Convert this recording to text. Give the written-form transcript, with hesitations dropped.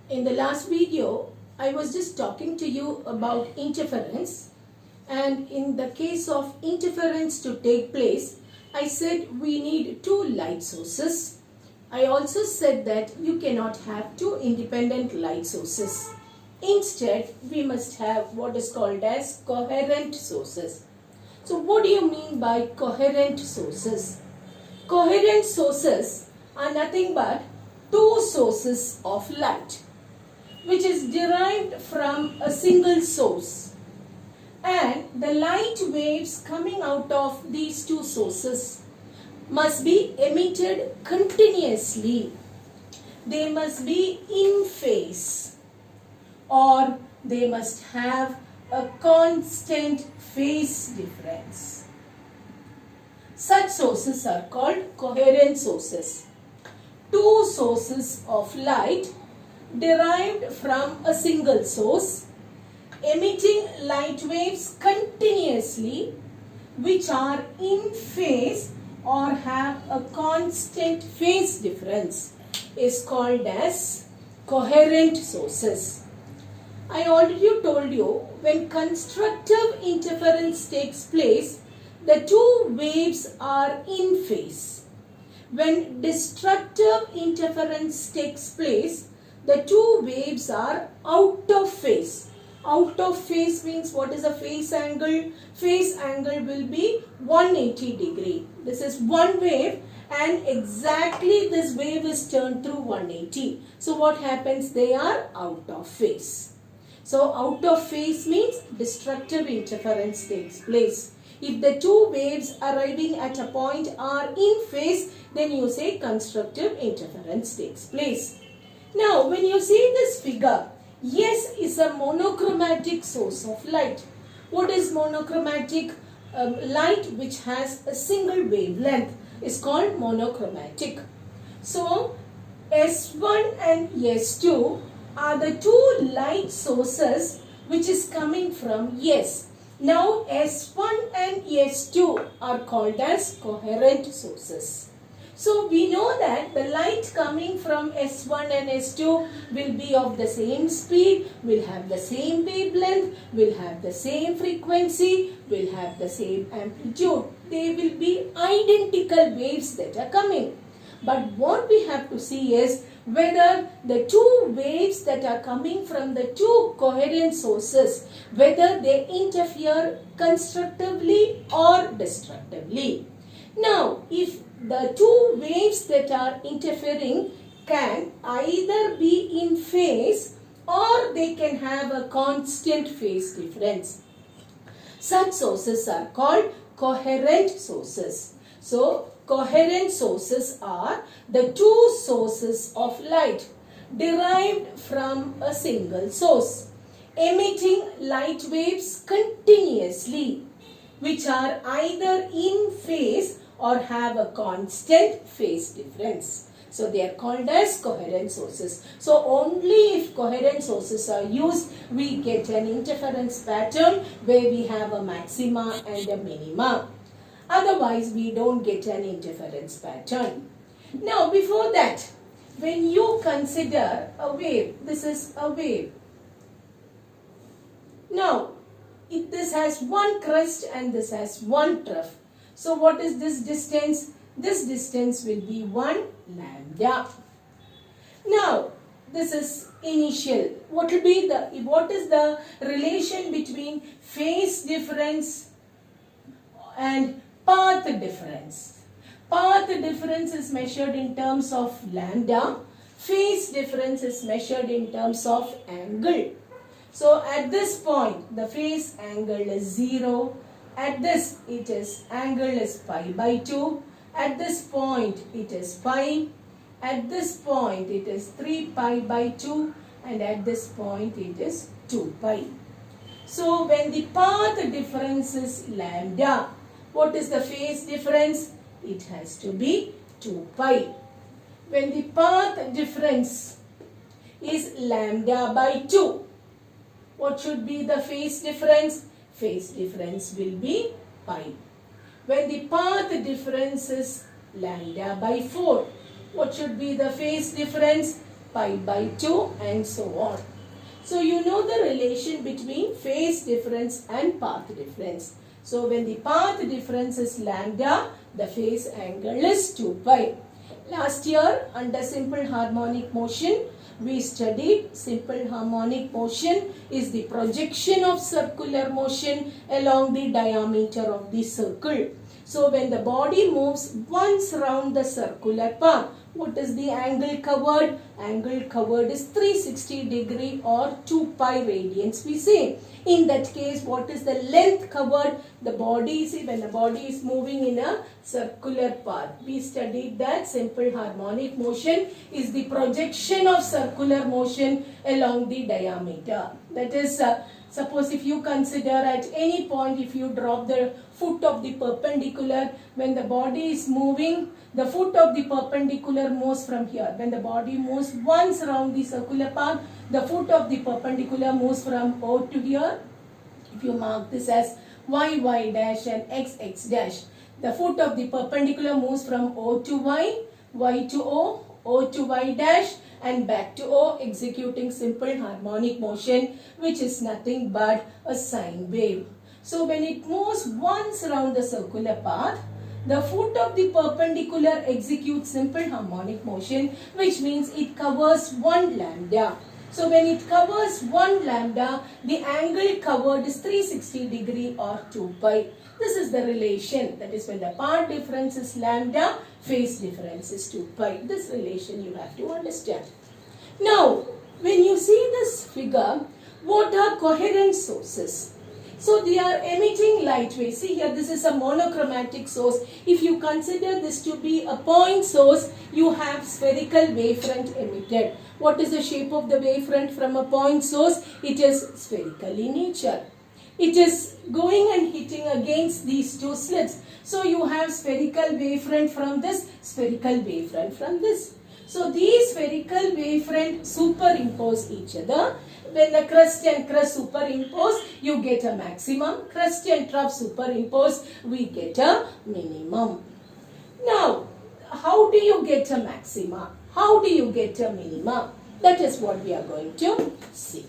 In the last video, I was just talking to you about interference, and in the case of interference to take place, I said we need two light sources. I also said that you cannot have two independent light sources. Instead, we must have what is called as coherent sources. So what do you mean by coherent sources? Coherent sources are nothing but two sources of light which is derived from a single source, and the light waves coming out of these two sources must be emitted continuously. They must be in phase, or they must have a constant phase difference. Such sources are called coherent sources. Two sources of light derived from a single source, emitting light waves continuously, which are in phase or have a constant phase difference, is called as coherent sources. I already told you, when constructive interference takes place, the two waves are in phase. When destructive interference takes place, the two waves are out of phase. Out of phase means what is a phase angle? Phase angle will be 180 degree. This is one wave, and exactly this wave is turned through 180. So what happens? They are out of phase. So out of phase means destructive interference takes place. If the two waves arriving at a point are in phase, then you say constructive interference takes place. Now, when you see this figure, S is a monochromatic source of light. What is monochromatic? Light which has a single wavelength is called monochromatic. So, S1 and S2 are the two light sources which is coming from S. Now, S1 and S2 are called as coherent sources. So we know that the light coming from S1 and S2 will be of the same speed, will have the same wavelength, will have the same frequency, will have the same amplitude. They will be identical waves that are coming. But what we have to see is whether the two waves that are coming from the two coherent sources, whether they interfere constructively or destructively. Now, if the two waves that are interfering can either be in phase or they can have a constant phase difference, such sources are called coherent sources. So, coherent sources are the two sources of light derived from a single source, emitting light waves continuously, which are either in phase or have a constant phase difference. So they are called as coherent sources. So only if coherent sources are used, we get an interference pattern where we have a maxima and a minima. Otherwise, we don't get an interference pattern. Now, before that, when you consider a wave, this is a wave. Now, this has one crest and this has one trough. So what is this distance? This distance will be 1 lambda. Now, this is initial. What is the relation between phase difference and path difference? Path difference is measured in terms of lambda. Phase difference is measured in terms of angle. So at this point, the phase angle is 0. At this, angle is pi by 2. At this point, it is pi. At this point, it is 3 pi by 2. And at this point, it is 2 pi. So, when the path difference is lambda, what is the phase difference? It has to be 2 pi. When the path difference is lambda by 2, what should be the phase difference? Phase difference will be pi. When the path difference is lambda by 4, what should be the phase difference? pi by 2 and so on. So you know the relation between phase difference and path difference. So when the path difference is lambda, the phase angle is 2 pi. Last year under simple harmonic motion, we studied simple harmonic motion is the projection of circular motion along the diameter of the circle. So when the body moves once round the circular path, what is the angle covered? Angle covered is 360 degree or 2 pi radians we say. In that case, what is the length covered? The body, see when the body is moving in a circular path. We studied that simple harmonic motion is the projection of circular motion along the diameter. That is, suppose if you consider at any point, if you drop the foot of the perpendicular, when the body is moving, the foot of the perpendicular moves from here. When the body moves once around the circular path, the foot of the perpendicular moves from O to here. If you mark this as y, y dash and x, x dash, the foot of the perpendicular moves from O to y, y to O to y dash and back to O, executing simple harmonic motion, which is nothing but a sine wave. So when it moves once around the circular path, the foot of the perpendicular executes simple harmonic motion, which means it covers 1 lambda. So when it covers 1 lambda, the angle covered is 360 degree or 2 pi. This is the relation. That is when the path difference is lambda, phase difference is 2 pi. This relation you have to understand. Now, when you see this figure, what are coherent sources? So they are emitting light waves. See here, this is a monochromatic source. If you consider this to be a point source, you have spherical wavefront emitted. What is the shape of the wavefront from a point source? It is spherical in nature. It is going and hitting against these two slits. So you have spherical wavefront from this, spherical wavefront from this. So these spherical wavefront superimpose each other. When the crest and crest superimpose, you get a maximum. Crest and trough superimpose, we get a minimum. Now, how do you get a maxima? How do you get a minima? That is what we are going to see.